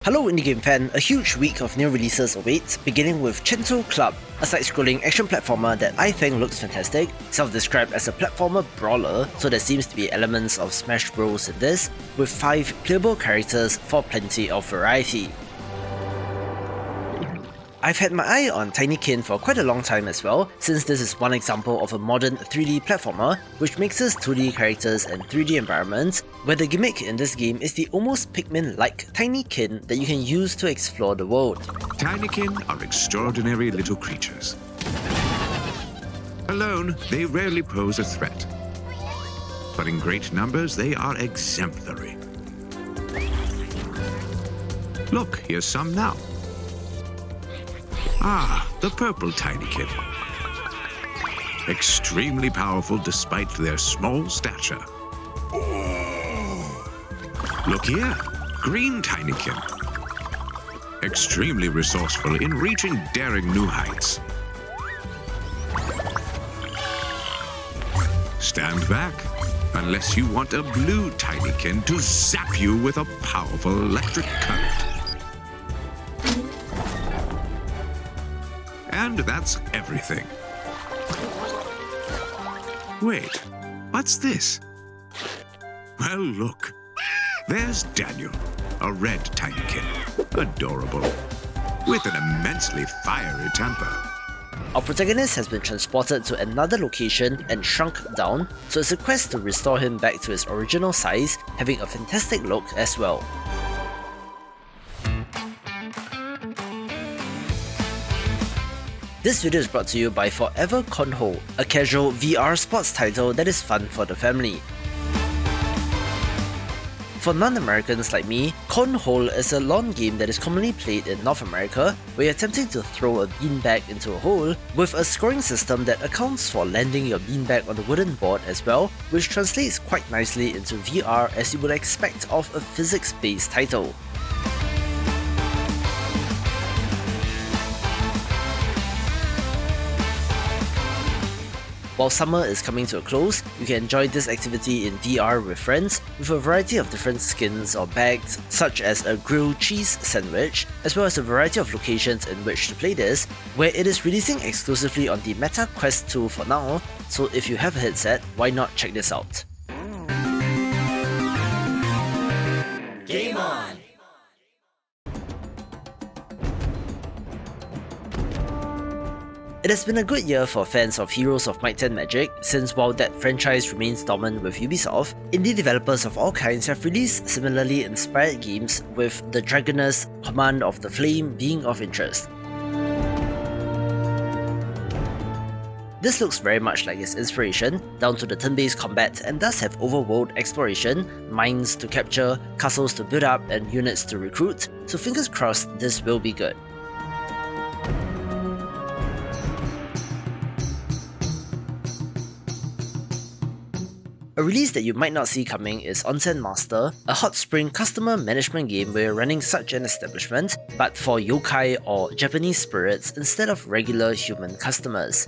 Hello indie game fan, a huge week of new releases awaits, beginning with Chenso Club, a side-scrolling action platformer that I think looks fantastic, self-described as a platformer brawler, so there seems to be elements of Smash Bros in this, with 5 playable characters for plenty of variety. I've had my eye on Tinykin for quite a long time as well, since this is one example of a modern 3D platformer which mixes 2D characters and 3D environments, where the gimmick in this game is the almost Pikmin-like Tinykin that you can use to explore the world. Tinykin are extraordinary little creatures. Alone, they rarely pose a threat. But in great numbers, they are exemplary. Look, here's some now. Ah, the purple Tinykin. Extremely powerful despite their small stature. Look here, green Tinykin. Extremely resourceful in reaching daring new heights. Stand back, unless you want a blue Tinykin to zap you with a powerful electric current. And that's everything. Wait, what's this? Well, look. There's Daniel, a red Tinykin. Adorable. With an immensely fiery temper. Our protagonist has been transported to another location and shrunk down, so it's a quest to restore him back to his original size, having a fantastic look as well. This video is brought to you by ForeVR Cornhole, a casual VR sports title that is fun for the family. For non-Americans like me, Cornhole is a lawn game that is commonly played in North America, where you're attempting to throw a beanbag into a hole, with a scoring system that accounts for landing your beanbag on the wooden board as well, which translates quite nicely into VR as you would expect of a physics-based title. While summer is coming to a close, you can enjoy this activity in VR with friends, with a variety of different skins or bags, such as a grilled cheese sandwich, as well as a variety of locations in which to play this, where it is releasing exclusively on the Meta Quest 2 for now, so if you have a headset, why not check this out? Game on! It has been a good year for fans of Heroes of Might and Magic, since while that franchise remains dormant with Ubisoft, indie developers of all kinds have released similarly inspired games, with the Dragoness Command of the Flame being of interest. This looks very much like its inspiration, down to the turn-based combat, and does have overworld exploration, mines to capture, castles to build up, and units to recruit, so fingers crossed this will be good. A release that you might not see coming is Onsen Master, a hot spring customer management game where you're running such an establishment, but for yokai or Japanese spirits instead of regular human customers.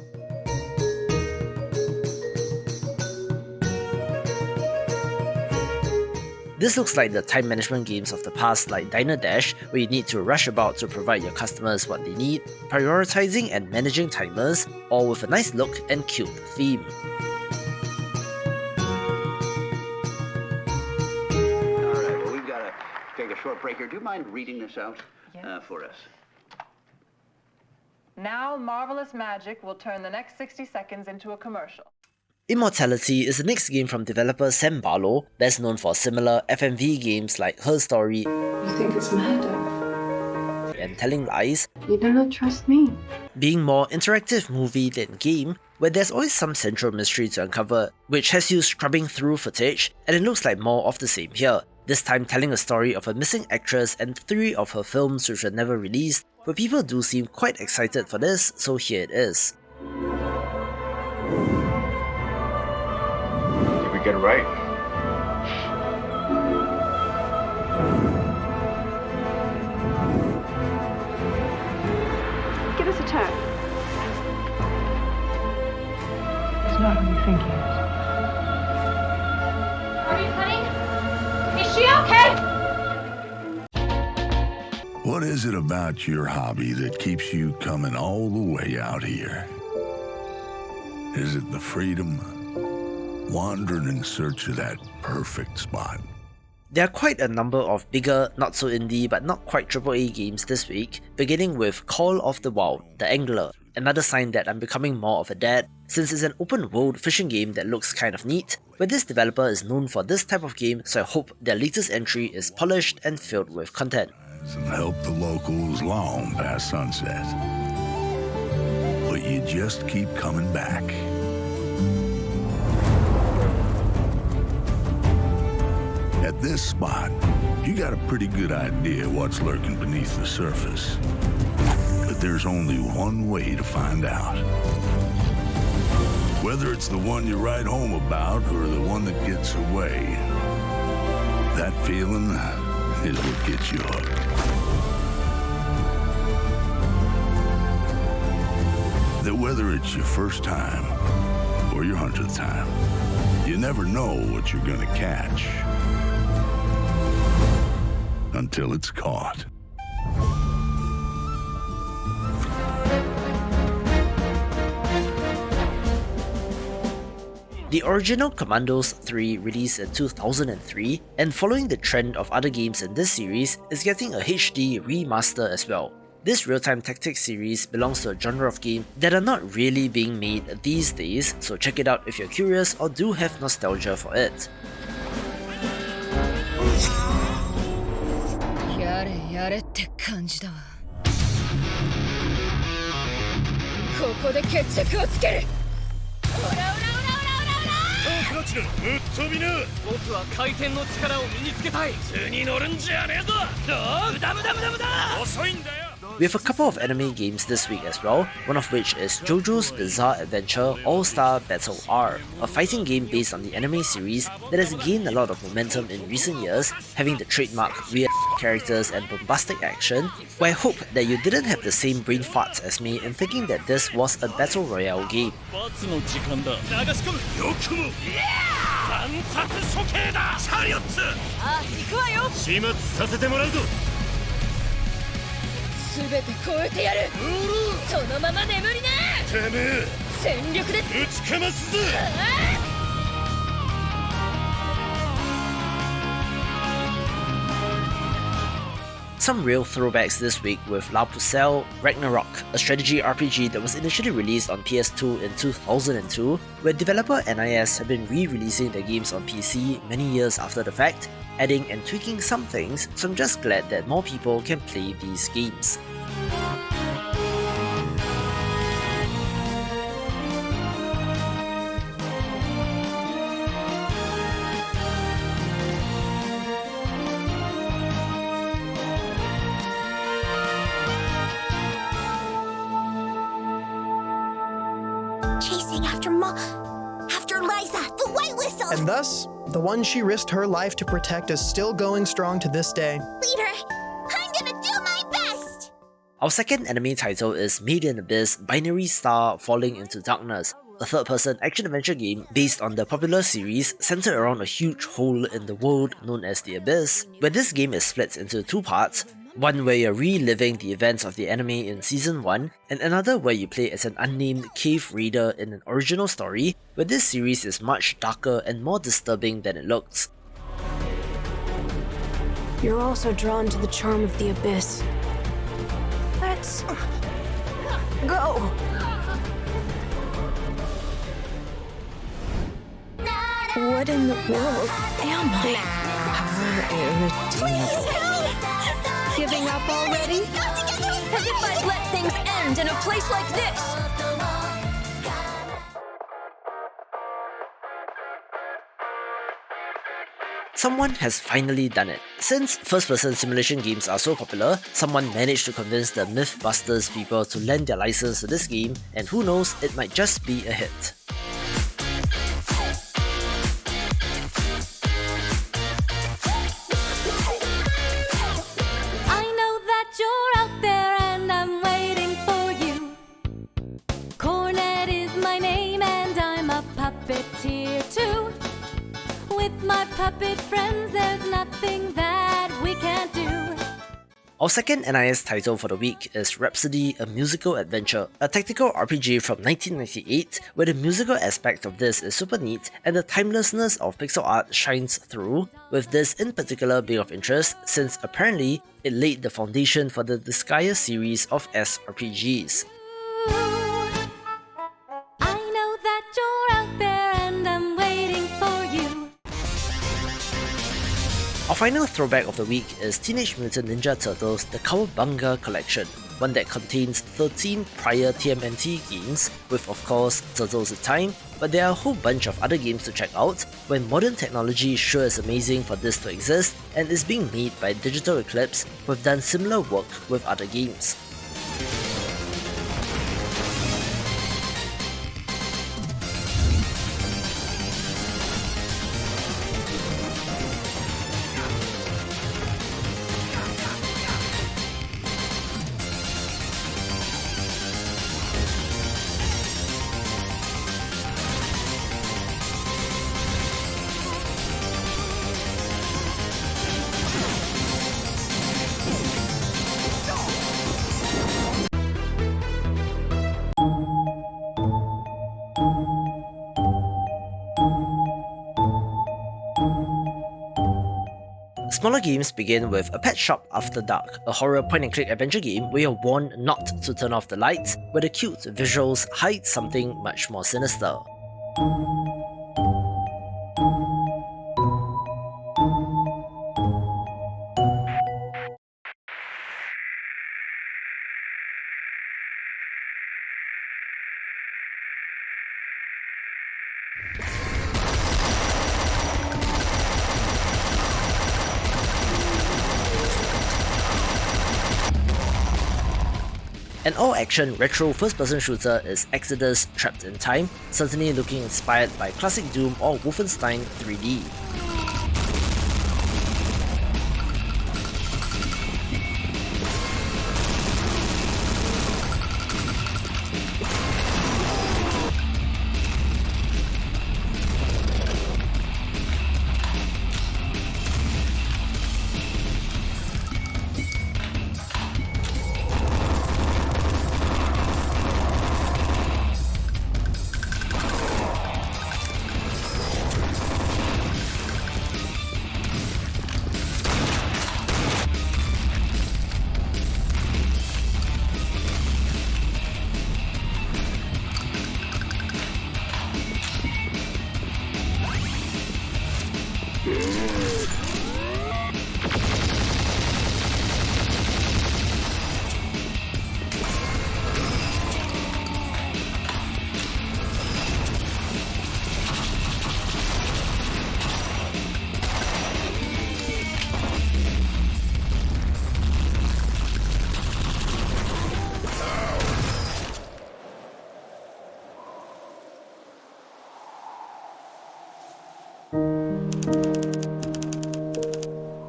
This looks like the time management games of the past like Diner Dash, where you need to rush about to provide your customers what they need, prioritizing and managing timers, all with a nice look and cute theme. Take a short break here. Do you mind reading this out for us? Now, marvelous magic will turn the next 60 seconds into a commercial. Immortality is a next game from developer Sam Barlow, best known for similar FMV games like Her Story You think it's murder? and Telling Lies, You do not trust me. being more interactive movie than game, where there's always some central mystery to uncover, which has you scrubbing through footage, and it looks like more of the same here. This time telling a story of a missing actress and 3 of her films which were never released, but people do seem quite excited for this, so here it is. Did we get it right? Give us a turn. It's not who you think he is. Are you honey? Is she okay? What is it about your hobby that keeps you coming all the way out here? Is it the freedom? Wandering in search of that perfect spot? There are quite a number of bigger, not so indie but not quite AAA games this week, beginning with Call of the Wild, The Angler, another sign that I'm becoming more of a dad, since it's an open world fishing game that looks kind of neat, where this developer is known for this type of game, so I hope their latest entry is polished and filled with content. And help the locals long past sunset. But you just keep coming back. At this spot, you got a pretty good idea what's lurking beneath the surface. But there's only one way to find out. Whether it's the one you write home about or the one that gets away, that feeling is what gets you hooked. That whether it's your first time or your 100th time, you never know what you're gonna catch until it's caught. The original Commandos 3 released in 2003, and following the trend of other games in this series, is getting a HD remaster as well. This real-time tactics series belongs to a genre of game that are not really being made these days, so check it out if you're curious or do have nostalgia for it. We have a couple of anime games this week as well, one of which is JoJo's Bizarre Adventure All-Star Battle R, a fighting game based on the anime series that has gained a lot of momentum in recent years, having the trademark weird characters and bombastic action, where I hope that you didn't have the same brain farts as me in thinking that this was a battle royale game. Some real throwbacks this week with Pucelle, Ragnarok, a strategy RPG that was initially released on PS2 in 2002, where developer NIS have been re-releasing their games on PC many years after the fact, adding and tweaking some things, so I'm just glad that more people can play these games. Chasing after Liza, the White Whistle! And thus, the one she risked her life to protect is still going strong to this day. Leader, I'm gonna do my best! Our second anime title is Made in Abyss Binary Star Falling into Darkness, a third-person action-adventure game based on the popular series centered around a huge hole in the world known as the Abyss, where this game is split into two parts, one where you're reliving the events of the anime in Season 1, and another where you play as an unnamed cave raider in an original story, where this series is much darker and more disturbing than it looks. You're also drawn to the charm of the Abyss. Let's go! What in the world am I? How irritating. Giving up already? As if I'd let things end in a place like this! Someone has finally done it. Since first-person simulation games are so popular, someone managed to convince the MythBusters people to lend their license to this game, and who knows, it might just be a hit. With my puppet friends, there's nothing that we can't do. Our second NIS title for the week is Rhapsody, a musical adventure, a tactical RPG from 1998 where the musical aspect of this is super neat and the timelessness of pixel art shines through, with this in particular being of interest since apparently it laid the foundation for the Disgaea series of SRPGs. Our final throwback of the week is Teenage Mutant Ninja Turtles The Cowabunga Collection, one that contains 13 prior TMNT games, with of course Turtles in Time, but there are a whole bunch of other games to check out, when modern technology sure is amazing for this to exist and is being made by Digital Eclipse, who have done similar work with other games. Smaller games begin with A Pet Shop After Dark, a horror point-and-click adventure game where you're warned not to turn off the lights, where the cute visuals hide something much more sinister. An all-action retro first-person shooter is Exodus Trapped in Time, certainly looking inspired by classic Doom or Wolfenstein 3D.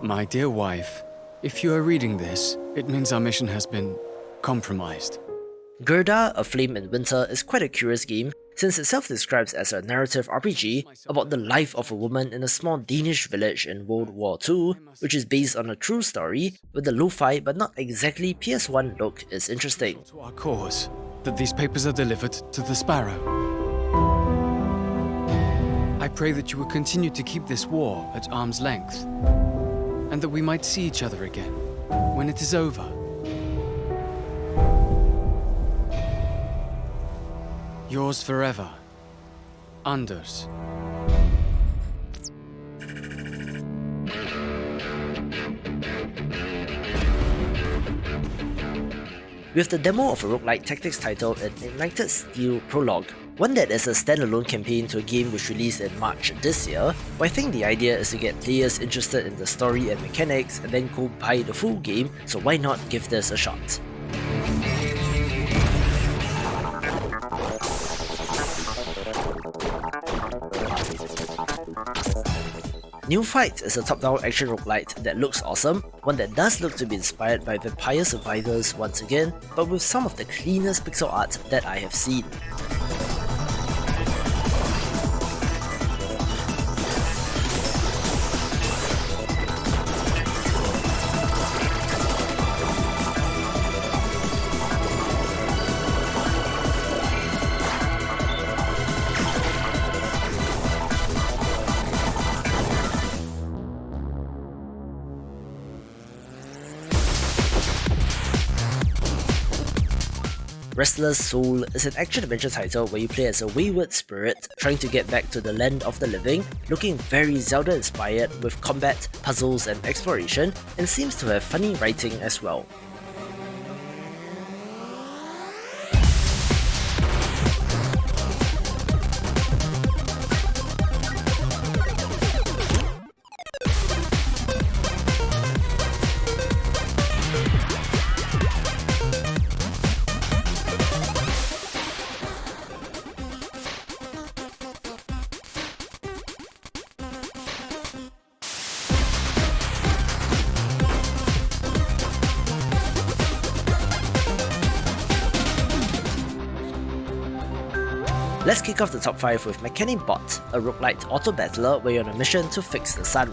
My dear wife, if you are reading this, it means our mission has been compromised. Gerda, A Flame in Winter is quite a curious game, since it self-describes as a narrative RPG about the life of a woman in a small Danish village in World War II, which is based on a true story, with the lo-fi but not exactly PS1 look is interesting. To our cause, that these papers are delivered to the Sparrow. I pray that you will continue to keep this war at arm's length, and that we might see each other again when it is over. Yours forever, Anders. With the demo of a roguelike tactics title in Ignited Steel Prologue, one that is a standalone campaign to a game which released in March this year, I think the idea is to get players interested in the story and mechanics and then go buy the full game, so why not give this a shot? Neophyte is a top-down action roguelite that looks awesome, one that does look to be inspired by Vampire Survivors once again, but with some of the cleanest pixel art that I have seen. Restless Soul is an action-adventure title where you play as a wayward spirit trying to get back to the land of the living, looking very Zelda-inspired with combat, puzzles and exploration, and seems to have funny writing as well. Let's kick off the top 5 with Mechanic Bot, a roguelite auto-battler where you're on a mission to fix the sun.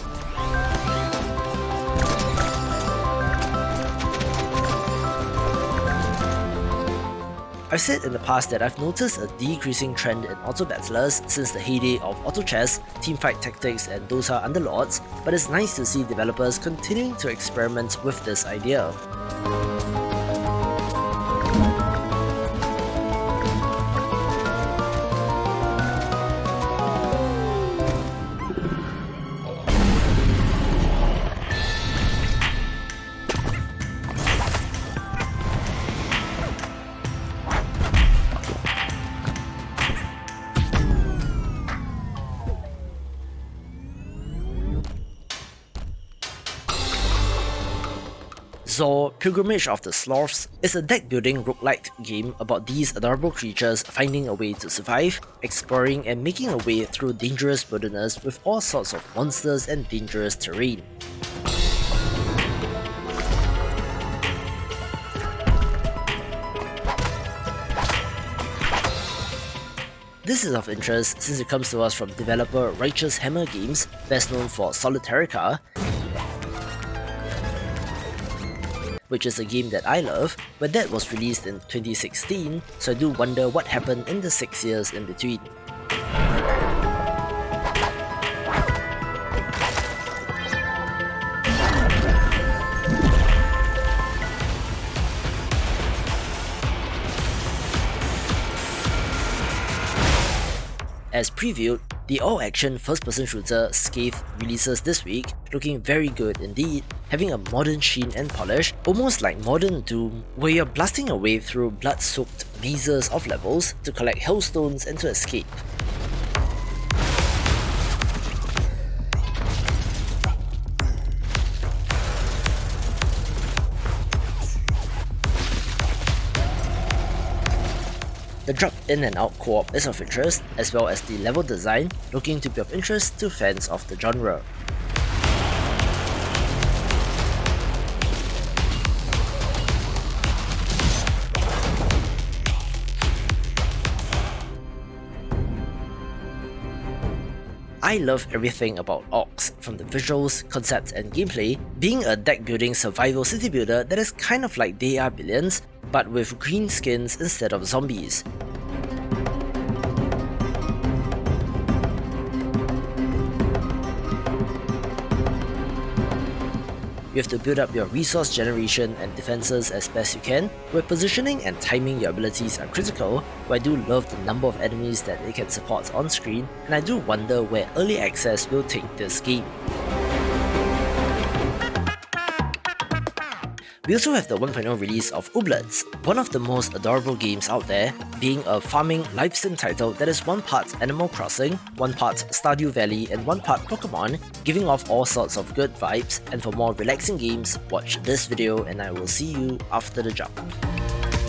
I've said in the past that I've noticed a decreasing trend in auto-battlers since the heyday of auto chess, teamfight tactics and Dota Underlords, but it's nice to see developers continuing to experiment with this idea. Zor, Pilgrimage of the Sloths is a deck-building roguelike game about these adorable creatures finding a way to survive, exploring and making a way through dangerous wilderness with all sorts of monsters and dangerous terrain. This is of interest since it comes to us from developer Righteous Hammer Games, best known for Solitarica, which is a game that I love, but that was released in 2016, so I do wonder what happened in the 6 years in between. As previewed, the all-action first-person shooter Scathe releases this week, looking very good indeed, having a modern sheen and polish, almost like modern Doom, where you're blasting your way through blood-soaked mazes of levels to collect hellstones and to escape. The drop in and out co-op is of interest, as well as the level design, looking to be of interest to fans of the genre. I love everything about Orcs, from the visuals, concepts and gameplay, being a deck-building survival city builder that is kind of like They Are Billions, but with green skins instead of zombies. You have to build up your resource generation and defenses as best you can, where positioning and timing your abilities are critical, but I do love the number of enemies that it can support on screen, and I do wonder where early access will take this game. We also have the 1.0 release of Ooblets, one of the most adorable games out there, being a farming live sim title that is one part Animal Crossing, one part Stardew Valley and one part Pokemon, giving off all sorts of good vibes, and for more relaxing games, watch this video and I will see you after the jump.